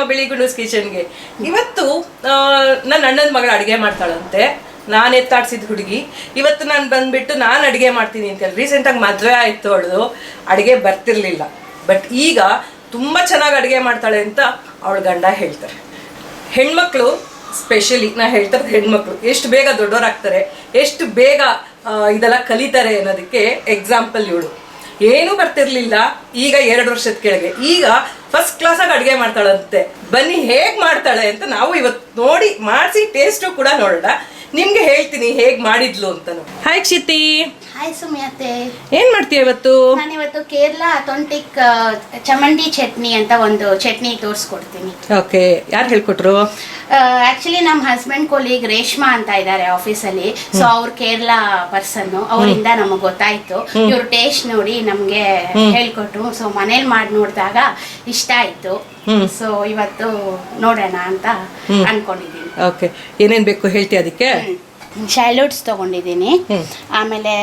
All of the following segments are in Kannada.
ಬಿಳಿ ಗುಂಡೂಸ್ ಕಿಚನ್ಗೆ ಇವತ್ತು ನನ್ನ ಅಣ್ಣನ ಮಗಳು ಅಡುಗೆ ಮಾಡ್ತಾಳಂತೆ. ನಾನು ಎತ್ತಾಡ್ಸಿದ ಹುಡುಗಿ ಇವತ್ತು ನಾನು ಬಂದ್ಬಿಟ್ಟು ನಾನು ಅಡುಗೆ ಮಾಡ್ತೀನಿ ಅಂತೇಳಿ. ರೀಸೆಂಟಾಗಿ ಮದುವೆ ಆಯಿತು, ಅವಳದು ಅಡುಗೆ ಬರ್ತಿರ್ಲಿಲ್ಲ. ಬಟ್ ಈಗ ತುಂಬ ಚೆನ್ನಾಗಿ ಅಡುಗೆ ಮಾಡ್ತಾಳೆ ಅಂತ ಅವಳ ಗಂಡ ಹೇಳ್ತಾರೆ. ಹೆಣ್ಮಕ್ಳು ಸ್ಪೆಷಲಿ ನಾ ಹೇಳ್ತಾರೆ, ಹೆಣ್ಮಕ್ಳು ಎಷ್ಟು ಬೇಗ ದೊಡ್ಡವರಾಗ್ತಾರೆ, ಎಷ್ಟು ಬೇಗ ಇದೆಲ್ಲ ಕಲಿತಾರೆ ಅನ್ನೋದಕ್ಕೆ ಎಕ್ಸಾಂಪಲ್ ಇವಳು. ಏನೂ ಬರ್ತಿರ್ಲಿಲ್ಲ, ಈಗ 2 ವರ್ಷದ ಕೆಳಗೆ ಈಗ ಫಸ್ಟ್ ಕ್ಲಾಸಾಗಿ ಅಡುಗೆ ಮಾಡ್ತಾಳಂತೆ. ಬನ್ನಿ ಹೇಗೆ ಮಾಡ್ತಾಳೆ ಅಂತ ನಾವು ಇವತ್ತು ನೋಡಿ ಮಾಡಿಸಿ ಟೇಸ್ಟು ಕೂಡ ನೋಡೋಣ. ನಿಮ್ಗೆ ಹೇಳ್ತೀನಿ ಹೇಗ್ ಮಾಡಿದ್ಲು ಅಂತಾನು. ಹಾಯ್ ಕ್ಷಿತಿ. ಹಾಯ್ ಸುಮ್ಯತೆ. ಏನ್ ಮಾಡ್ತೀಯ ಇವತ್ತು? ನಾನು ಇವತ್ತು ಕೇರಳ ಅಥೆಂಟಿಕ್ ಚಮಂಡಿ ಚಟ್ನಿ ಅಂತ ಒಂದು ಚಟ್ನಿ ತೋರಿಸ್ಕೊಡ್ತೀನಿ. ಓಕೆ, ಯಾರು ಹೇಳ್ಕೊಟ್ರು? ಆಕ್ಚುಲಿ ನಮ್ಮ ಹಸ್ಬೆಂಡ್ ಕೊಲೀಗ್ ರೇಷ್ಮಾ ಅಂತ ಇದ್ದಾರೆ ಆಫೀಸಲ್ಲಿ. ಸೊ ಅವ್ರು ಕೇರಳ ಪರ್ಸನ್, ಅವರಿಂದ ನಮಗೆ ಗೊತ್ತಾಯ್ತು. ಇವ್ರ ಟೇಸ್ಟ್ ನೋಡಿ ನಮ್ಗೆ ಹೇಳ್ಕೊಟ್ರು. ಸೊ ಮನೇಲಿ ಮಾಡಿ ನೋಡಿದಾಗ ಇಷ್ಟ ಆಯ್ತು. ಸೊ ಇವತ್ತು ನೋಡೋಣ ಅಂತ ಅನ್ಕೊಂಡಿದ್ದೀನಿ. ಓಕೆ, ಏನೇನ್ ಬೇಕು ಹೇಳ್ತೀಯ ಅದಕ್ಕೆ? ಶೈಲೋಟ್ಸ್ ತೊಗೊಂಡಿದ್ದೀನಿ, ಆಮೇಲೆ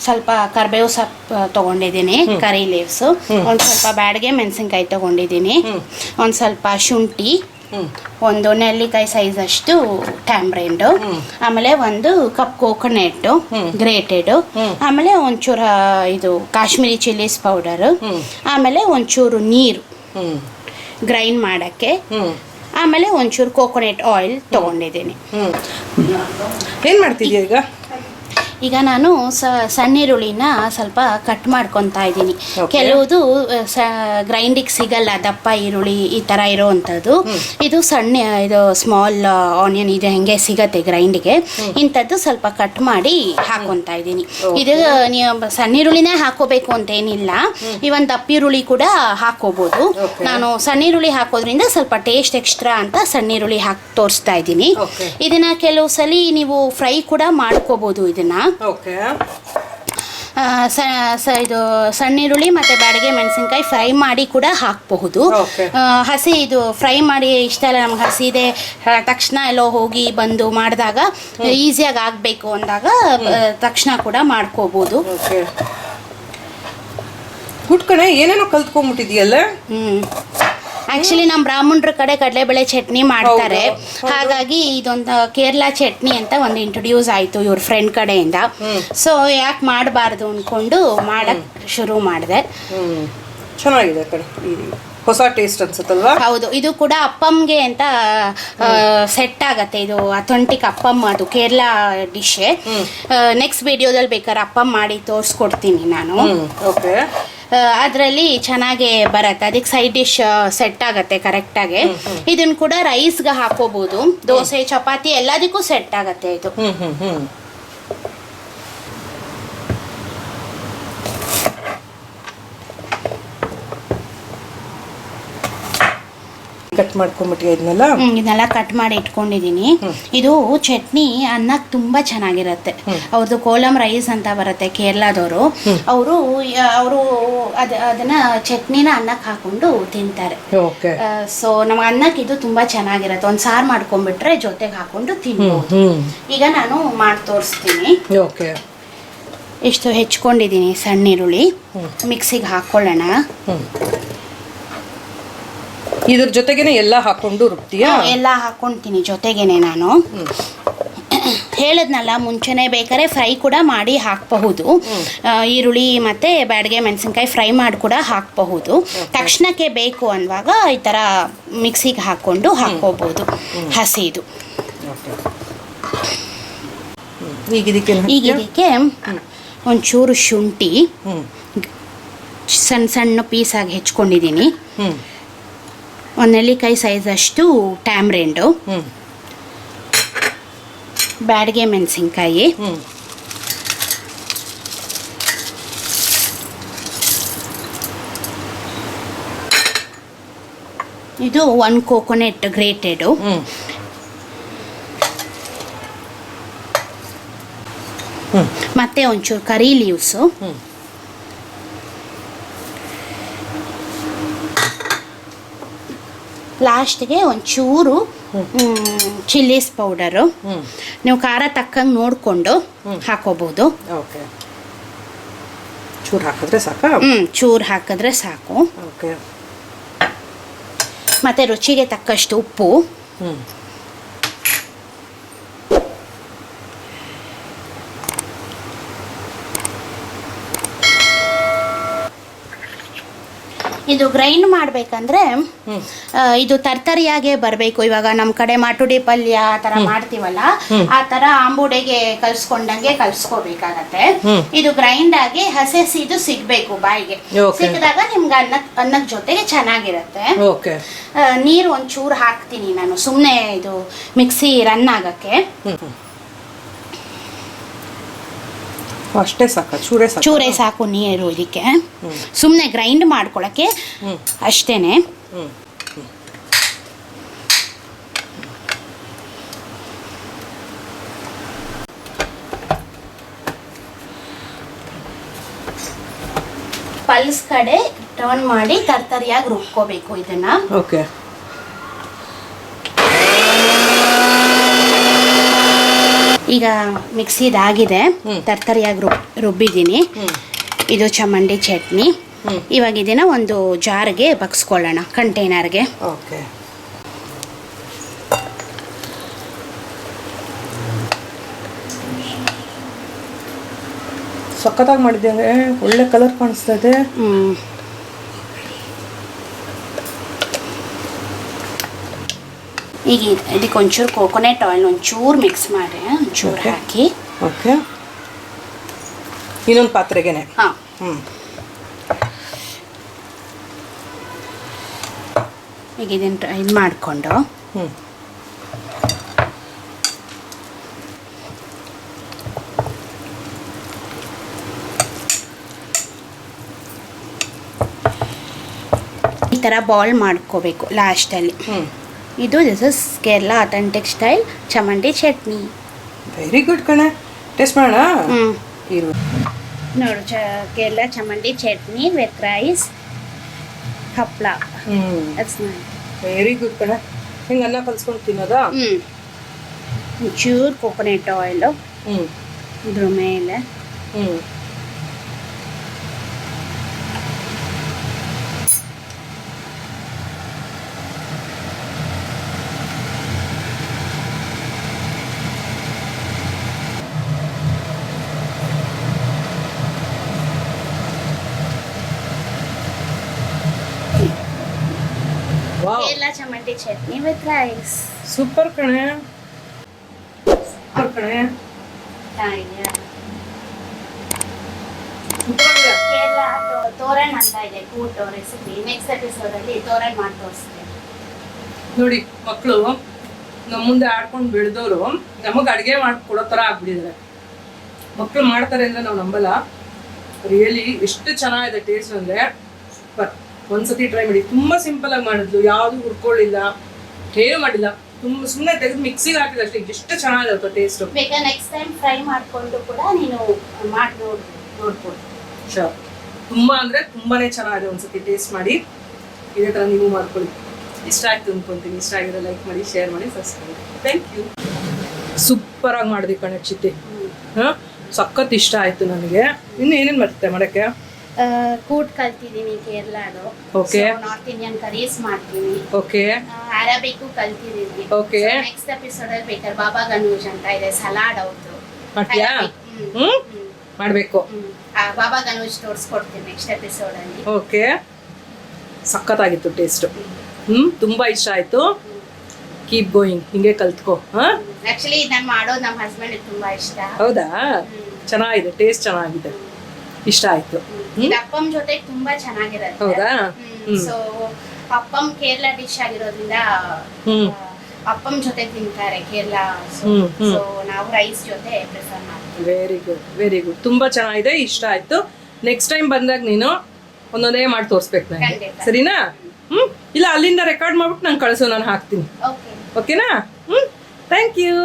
ಸ್ವಲ್ಪ ಕರ್ಬೇವು ಸೊಪ್ಪು ತೊಗೊಂಡಿದ್ದೀನಿ, ಕರಿ ಲೀವ್ಸು, ಒಂದು ಸ್ವಲ್ಪ ಬ್ಯಾಡಗೆ ಮೆಣಸಿನ್ಕಾಯಿ ತೊಗೊಂಡಿದ್ದೀನಿ, ಒಂದು ಸ್ವಲ್ಪ ಶುಂಠಿ, ಒಂದು ನೆಲ್ಲಿಕಾಯಿ ಸೈಜ್ ಅಷ್ಟು ಟ್ಯಾಮ್ರಿಂಡು, ಆಮೇಲೆ ಒಂದು ಕಪ್ ಕೋಕೋನಟ್ಟು ಗ್ರೇಟೆಡು, ಆಮೇಲೆ ಒಂಚೂರು ಇದು ಕಾಶ್ಮೀರಿ ಚಿಲ್ಲೀಸ್ ಪೌಡರು, ಆಮೇಲೆ ಒಂಚೂರು ನೀರು ಗ್ರೈಂಡ್ ಮಾಡೋಕ್ಕೆ, ಆಮೇಲೆ ಒಂಚೂರು ಕೋಕೋನಟ್ ಆಯಿಲ್ ತೊಗೊಂಡಿದ್ದೀನಿ. ಏನು ಮಾಡ್ತಿದ್ದೀಯ ಈಗ? ಈಗ ನಾನು ಸಣ್ಣ ಈರುಳ್ಳಿನ ಸ್ವಲ್ಪ ಕಟ್ ಮಾಡ್ಕೊತಾ ಇದ್ದೀನಿ. ಕೆಲವುದು ಗ್ರೈಂಡಿಗೆ ಸಿಗಲ್ಲ, ದಪ್ಪ ಈರುಳ್ಳಿ ಈ ಥರ ಇರೋವಂಥದ್ದು. ಇದು ಸಣ್ಣ ಇದು ಸ್ಮಾಲ್ ಆನಿಯನ್ ಇದು ಹೆಂಗೆ ಸಿಗತ್ತೆ ಗ್ರೈಂಡಿಗೆ. ಇಂಥದ್ದು ಸ್ವಲ್ಪ ಕಟ್ ಮಾಡಿ ಹಾಕೊತಾ ಇದ್ದೀನಿ. ಇದು ನೀವು ಸಣ್ಣ ಈರುಳ್ಳಿನೇ ಹಾಕೋಬೇಕು ಅಂತ ಏನಿಲ್ಲ, ಇವನ್ ದಪ್ಪ ಈರುಳ್ಳಿ ಕೂಡ ಹಾಕೋಬಹುದು. ನಾನು ಸಣ್ಣ ಈರುಳ್ಳಿ ಹಾಕೋದ್ರಿಂದ ಸ್ವಲ್ಪ ಟೇಸ್ಟ್ ಎಕ್ಸ್ಟ್ರಾ ಅಂತ ಸಣ್ಣ ಈರುಳ್ಳಿ ಹಾಕಿ ತೋರಿಸ್ತಾ ಇದ್ದೀನಿ. ಇದನ್ನ ಕೆಲವು ಸಲ ನೀವು ಫ್ರೈ ಕೂಡ ಮಾಡ್ಕೋಬಹುದು. ಇದನ್ನ ಇದು ಸಣ್ಣ ಈರುಳ್ಳಿ ಮತ್ತು ಬ್ಯಾಡಗೆ ಮೆಣಸಿನ್ಕಾಯಿ ಫ್ರೈ ಮಾಡಿ ಕೂಡ ಹಾಕಬಹುದು. ಹಸಿ ಇದು ಫ್ರೈ ಮಾಡಿ ಇಷ್ಟ ಇಲ್ಲ ನಮ್ಗೆ, ಹಸಿದೆ ತಕ್ಷಣ ಎಲ್ಲೋ ಹೋಗಿ ಬಂದು ಮಾಡಿದಾಗ ಈಸಿಯಾಗಿ ಆಗಬೇಕು ಅಂದಾಗ ತಕ್ಷಣ ಕೂಡ ಮಾಡ್ಕೋಬಹುದು. ಹುಟ್ಕಣೆ ಏನೇನೋ ಕಲ್ತ್ಕೊಂಡ್ಬಿಟ್ಟಿದೆಯಲ್ಲ. ಆಕ್ಚುಲಿ ನಮ್ಮ ಬ್ರಾಹ್ಮಣರ ಕಡೆ ಕಡಲೆಬೇಳೆ ಚಟ್ನಿ ಮಾಡ್ತಾರೆ, ಹಾಗಾಗಿ ಇದೊಂದು ಕೇರಳ ಚಟ್ನಿ ಅಂತ ಒಂದು ಇಂಟ್ರೊಡ್ಯೂಸ್ ಆಯಿತು ಇವ್ರ ಫ್ರೆಂಡ್ ಕಡೆಯಿಂದ. ಸೊ ಯಾಕೆ ಮಾಡಬಾರ್ದು ಅಂದ್ಕೊಂಡು ಮಾಡಕ್ ಶುರು ಮಾಡಿದೆ. ಚೆನ್ನಾಗಿದೆ ಕಡೆ, ಹೊಸ ಟೇಸ್ಟ್ ಅನ್ಸುತ್ತಲ್ವಾ? ಹೌದು, ಇದು ಕೂಡ ಅಪ್ಪಮ್ಗೆ ಅಂತ ಸೆಟ್ ಆಗತ್ತೆ. ಇದು ಅಥೆಂಟಿಕ್ ಅಪ್ಪಮ್, ಅದು ಕೇರಳ ಡಿಶ್. ನೆಕ್ಸ್ಟ್ ವಿಡಿಯೋದಲ್ಲಿ ಬೇಕಾದ್ರೆ ಅಪ್ಪಮ್ ಮಾಡಿ ತೋರಿಸ್ಕೊಡ್ತೀನಿ ನಾನು. ಓಕೆ, ಅದರಲ್ಲಿ ಚೆನ್ನಾಗಿ ಬರುತ್ತೆ, ಅದಕ್ಕೆ ಸೈಡ್ ಡಿಶ್ ಸೆಟ್ ಆಗುತ್ತೆ ಕರೆಕ್ಟಾಗಿ. ಇದನ್ನು ಕೂಡ ರೈಸ್ಗೆ ಹಾಕೋಬಹುದು, ದೋಸೆ ಚಪಾತಿ ಎಲ್ಲದಕ್ಕೂ ಸೆಟ್ ಆಗುತ್ತೆ ಇದು. ಕಟ್ ಮಾಡ್ಕೊಂಡ್ಬಿಟ್ಟು ಇದನ್ನೆಲ್ಲ ಕಟ್ ಮಾಡಿ ಇಟ್ಕೊಂಡಿದ್ದೀನಿ. ಇದು ಚಟ್ನಿ ಅನ್ನಕ್ಕೆ ತುಂಬಾ ಚೆನ್ನಾಗಿರುತ್ತೆ. ಅವ್ರದ್ದು ಕೋಲಂ ರೈಸ್ ಅಂತ ಬರುತ್ತೆ ಕೇರಳದವರು, ಅವರು ಅದನ್ನ ಚಟ್ನಿನ ಅನ್ನಕ್ಕೆ ಹಾಕೊಂಡು ತಿಂತಾರೆ. ಸೊ ನಮ್ಗೆ ಅನ್ನಕ್ಕೆ ಇದು ತುಂಬಾ ಚೆನ್ನಾಗಿರುತ್ತೆ. ಒಂದು ಸಾರು ಮಾಡ್ಕೊಂಡ್ಬಿಟ್ರೆ ಜೊತೆಗೆ ಹಾಕೊಂಡು ತಿನ್ಬೋದು. ಈಗ ನಾನು ಮಾಡಿ ತೋರಿಸ್ತೀನಿ. ಇಷ್ಟು ಹೆಚ್ಕೊಂಡಿದ್ದೀನಿ ಸಣ್ಣ ಈರುಳ್ಳಿ, ಮಿಕ್ಸಿಗೆ ಹಾಕೊಳ್ಳೋಣ. ಇದ್ರ ಜೊತೆಗೇನೆ ಎಲ್ಲ ಹಾಕೊಂಡು ರುಬ್ತೀಯಾ? ಎಲ್ಲ ಹಾಕೊಂತೀನಿ ಜೊತೆಗೇನೆ. ನಾನು ಹೇಳದ್ನಲ್ಲ ಮುಂಚೆನೆ, ಬೇಕಾದ್ರೆ ಫ್ರೈ ಕೂಡ ಮಾಡಿ ಹಾಕಬಹುದು. ಈರುಳ್ಳಿ ಮತ್ತೆ ಬ್ಯಾಡಗೆ ಮೆಣಸಿನ್ಕಾಯಿ ಫ್ರೈ ಮಾಡಿ ಕೂಡ ಹಾಕಬಹುದು. ತಕ್ಷಣಕ್ಕೆ ಬೇಕು ಅನ್ನುವಾಗ ಈ ಥರ ಮಿಕ್ಸಿಗೆ ಹಾಕ್ಕೊಂಡು ಹಾಕೋಬಹುದು ಹಸಿದು. ಈಗ ಇದಕ್ಕೆ ಒಂಚೂರು ಶುಂಠಿ ಸಣ್ಣ ಸಣ್ಣ ಪೀಸಾಗಿ ಹೆಚ್ಕೊಂಡಿದ್ದೀನಿ, ಒಂದು ನೆಲ್ಲಿಕಾಯಿ ಸೈಜ್ ಅಷ್ಟು ಟ್ಯಾಮ್ರಿಂಡು, ಬ್ಯಾಡಗೆ ಮೆಣಸಿನ್ಕಾಯಿ, ಇದು ಒಂದು ಕೋಕೋನಟ್ ಗ್ರೇಟೆಡು, ಮತ್ತು ಒಂಚೂರು ಕರಿ ಲೀವ್ಸು, ಲಾಸ್ಟ್ಗೆ ಒಂಚೂರು ಚಿಲ್ಲೀಸ್ ಪೌಡರು. ನೀವು ಖಾರ ತಕ್ಕಂಗೆ ನೋಡಿಕೊಂಡು ಹಾಕೋಬೋದು. ಓಕೆ, ಚೂರು ಹಾಕಿದ್ರೆ ಸಾಕಾ? ಚೂರು ಹಾಕಿದ್ರೆ ಸಾಕು. ಓಕೆ, ಮತ್ತು ರುಚಿಗೆ ತಕ್ಕಷ್ಟು ಉಪ್ಪು. ಇದು ಗ್ರೈಂಡ್ ಮಾಡಬೇಕಂದ್ರೆ ಇದು ತರ್ತರಿಯಾಗೆ ಬರಬೇಕು. ಇವಾಗ ನಮ್ಮ ಕಡೆ ಮಾಟುಡಿ ಪಲ್ಯ ಆ ಥರ ಮಾಡ್ತೀವಲ್ಲ, ಆ ಥರ ಆಂಬೂಡೆಗೆ ಕಲ್ಸ್ಕೊಂಡಂಗೆ ಕಲ್ಸ್ಕೋಬೇಕಾಗತ್ತೆ. ಇದು ಗ್ರೈಂಡ್ ಆಗಿ ಹಸಿ ಇದು ಸಿಗ್ಬೇಕು ಬಾಯಿಗೆ. ಸಿಕ್ಕಿದಾಗ ನಿಮ್ಗೆ ಅನ್ನದ ಜೊತೆಗೆ ಚೆನ್ನಾಗಿರುತ್ತೆ. ನೀರು ಒಂಚೂರು ಹಾಕ್ತೀನಿ ನಾನು, ಸುಮ್ಮನೆ ಇದು ಮಿಕ್ಸಿ ರನ್ ಆಗಕ್ಕೆ. ಅಷ್ಟೇ ಸಾಕು, ಚೂರೇ ಸಾಕು ನೀರು ಇದಕ್ಕೆ, ಸುಮ್ಮನೆ ಗ್ರೈಂಡ್ ಮಾಡ್ಕೊಳಕ್ಕೆ ಅಷ್ಟೇನೆ. ಪಲ್ಸ್ ಕಡೆ ಟರ್ನ್ ಮಾಡಿ ತರ್ತರಿಯಾಗಿ ರುಬ್ಕೋಬೇಕು ಇದನ್ನ. ಓಕೆ, ಈಗ ಮಿಕ್ಸಿದಾಗಿದೆ, ತರ್ತರಿಯಾಗಿ ರುಬ್ಬಿದ್ದೀನಿ. ಇದು ಚಮಂಡಿ ಚಟ್ನಿ. ಇವಾಗ ಇದನ್ನ ಒಂದು ಜಾರ್ಗೆ ಬಗ್ಸ್ಕೊಳ್ಳೋಣ, ಕಂಟೈನರ್ಗೆ. ಓಕೆ, ಸಖತ್ತಾಗಿ ಮಾಡಿದ್ದೇನೆ, ಒಳ್ಳೆ ಕಲರ್ ಕಾಣಿಸ್ತದೆ. ಈಗ ಇದಕ್ಕೆ ಒಂಚೂರು ಕೋಕೋನಟ್ ಆಯಿಲ್ ಒಂಚೂರು ಮಿಕ್ಸ್ ಮಾಡಿ ಒಂಚೂರು ಹಾಕಿ. ಓಕೆ, ಇನ್ನೊಂದು ಪಾತ್ರೆಗೆನೆ. ಹಾಂ, ಈಗ ಇದನ್ನು ಇದು ಮಾಡಿಕೊಂಡು ಈ ಥರ ಬಾಲ್ ಮಾಡ್ಕೋಬೇಕು ಲಾಸ್ಟಲ್ಲಿ. ಇದು this is Kerala authentic style chammanthi chutney. Very good ಕಣೆ, ಟೇಸ್ಟ್ ಮಾಡೋಣ. ನೋಡು, ಕೇರಳ ಚಮಂಡಿ ಚಟ್ನಿ ವಿತ್ ರೈಸ್, ಹಪ್ಪಳ. ವೆರಿ ಗುಡ್ ಕಣೆ. ಹಿಂಗೆ ಅನ್ನ ಕಲ್ಸ್ಕೊಂಡು ತಿನ್ನೋದಾ? ಒಂಚೂರು ಕೋಕೋನಟ್ ಆಯಿಲು ಇದ್ರ ಮೇಲೆ. Kerala chammanthi chutney with rice. Super ಕಣೆ, ಸೂಪರ್ ಕಣೆ. ಕೇರಳ ತೋರನ್ ಅಂತ ಇದೆ, ಕೂಟು ರೆಸಿಪಿ. ನೆಕ್ಸ್ಟ್ ಎಪಿಸೋಡ್ ಅಲ್ಲಿ ತೋರನ್ ಮಾಡಿ ತೋರಿಸ್ತೀನಿ. ನೋಡಿ, ಮಕ್ಕಳು ನಮ್ಮ ಮುಂದೆ ಆಡ್ಕೊಂಡು ಬೆಳೆದವರು ನಮಗೆ ಅಡುಗೆ ಮಾಡ್ಕೊಡೋ ಥರ ಆಗ್ಬಿಟ್ಟಿದ್ದಾರೆ. ಮಕ್ಕಳು ಮಾಡ್ತಾರೆ ಅಂದ್ರೆ ನಾವು ನಂಬಲ್ಲ. ರಿಯಲಿ ಎಷ್ಟು ಚೆನ್ನಾಗಿದೆ ಟೇಸ್ಟ್ ಅಂದರೆ ಸೂಪರ್. ಒಂದ್ಸತಿ ಟ್ರೈ ಮಾಡಿ. ತುಂಬ ಸಿಂಪಲ್ ಆಗಿ ಮಾಡಿದ್ಲು, ಯಾವುದು ಹುರ್ಕೊಳ್ಳಿಲ್ಲ, ಏನು ಮಾಡಿಲ್ಲ. ತುಂಬ ಸುಮ್ಮನೆ ತೆಗೆದು ಮಿಕ್ಸಿಗೆ ಹಾಕಿದ ಅಷ್ಟೇ. ಎಷ್ಟು ಚೆನ್ನಾಗಿರುತ್ತೆ ಟೇಸ್ಟು. ಬೇಕಾದ್ರೆ ನೆಕ್ಸ್ಟ್ ಟೈಮ್ ಫ್ರೈ ಮಾಡಿಕೊಂಡು ಕೂಡ ನೀನು ಮಾಡಿ ನೋಡ್ಬೋದು. ಶೋರ್. ತುಂಬ ಅಂದರೆ ತುಂಬಾನೇ ಚೆನ್ನಾಗಿದೆ. ಒಂದ್ಸತಿ ಟೇಸ್ಟ್ ಮಾಡಿ, ಇದೇ ಥರ ನೀವು ಮಾಡ್ಕೊಳ್ಳಿ. ಇಷ್ಟ ಆಯ್ತು ಅಂದ್ಕೊಳ್ತೀನಿ. ಇಷ್ಟ ಆಗಿರೋ ಲೈಕ್ ಮಾಡಿ, ಶೇರ್ ಮಾಡಿ, ಸಬ್ಸ್ಕ್ರೈಬ್ ಮಾಡಿ. Thank you. ಸೂಪರಾಗಿ ಮಾಡಿದೆ ಕಣೆ ಚಿಟ್ಟಿ. ಹಾಂ, ಸಖತ್ ಇಷ್ಟ ಆಯಿತು ನನಗೆ. ಇನ್ನು ಏನೇನು ಬರುತ್ತೆ ಮಾಡೋಕ್ಕೆ? ಕೂಟ್ ಕಲ್ತಿದ್ದೀನಿ ಕೇರಳದು. ಓಕೆ. ನಾರ್ತ್ ಇಂಡಿಯನ್ ಕರೀಸ್ ಮಾಡ್ತೀನಿ. ಓಕೆ. ಅರಬಿಕ್ ಕಲ್ತಿದ್ದೀನಿ. ಓಕೆ. ನೆಕ್ಸ್ಟ್ ಎಪಿಸೋಡ್ ಅಲ್ಲಿ ಬೇಕಾದ್ರೆ ಬಾಬಾ ಗನೂಜ್ ಅಂತ ಇದೆ, ಸಲಾಡ್ ಅವ್ರದ್ದು. ಮಾಡ್ತೀಯಾ? ಮಾಡಬೇಕು. ಬಾಬಾ ಗನೂಜ್ ತೋರಿಸ್ಕೊಡ್ತೀನಿ ನೆಕ್ಸ್ಟ್ ಎಪಿಸೋಡ್ ಅಲ್ಲಿ. ಓಕೆ, ಸಖತ್ತಾಗಿತ್ತು ಟೇಸ್ಟು. ತುಂಬಾ ಇಷ್ಟ ಆಯ್ತು. ಕೀಪ್ ಗೋಯಿಂಗ್, ಹಿಂಗೆ ಕಲ್ತ್ಕೋ. ಆಕ್ಚುಲಿ ನಾನು ಮಾಡೋದು ನಮ್ಮ ಹಸ್ಬೆಂಡ್ ತುಂಬಾ ಇಷ್ಟ. ಹೌದಾ? ಚೆನ್ನಾಗಿದೆ, ಟೇಸ್ಟ್ ಚೆನ್ನಾಗಿದೆ, ಇಷ್ಟ ಆಯ್ತು. ಅಪ್ಪಂ ಜೊತೆ ತುಂಬಾ ಚೆನ್ನಾಗಿರುತ್ತೆ. ಹೌದಾ? ಸೊ ಅಪ್ಪಂ ಕೇರಳ ಡಿಶ್ ಆಗಿರೋದ್ರಿಂದ ಅಪ್ಪಂ ಜೊತೆ ತಿಂತಾರೆ ಕೇರಳ. ಸೊ ನಾವು ರೈಸ್ ಜೊತೆ ಪ್ರಿಫರ್ ಮಾಡ್ತೀವಿ. Very good, very good. ತುಂಬಾ ಚೆನ್ನಾಗಿದೆ, ಇಷ್ಟ ಆಯ್ತು. ನೆಕ್ಸ್ಟ್ ಟೈಮ್ ಬಂದಾಗ ನೀನು ಒಂದೊಂದೇ ಮಾಡಿ ತೋರಿಸ್ಬೇಕು ನನಗೆ, ಸರಿನಾ? ಇಲ್ಲ, ಅಲ್ಲಿಂದ ರೆಕಾರ್ಡ್ ಮಾಡ್ಬಿಟ್ಟು ನಂಗೆ ಕಳಿಸು, ನಾನು ಹಾಕ್ತೀನಿ. ಓಕೆನಾ? Thank you.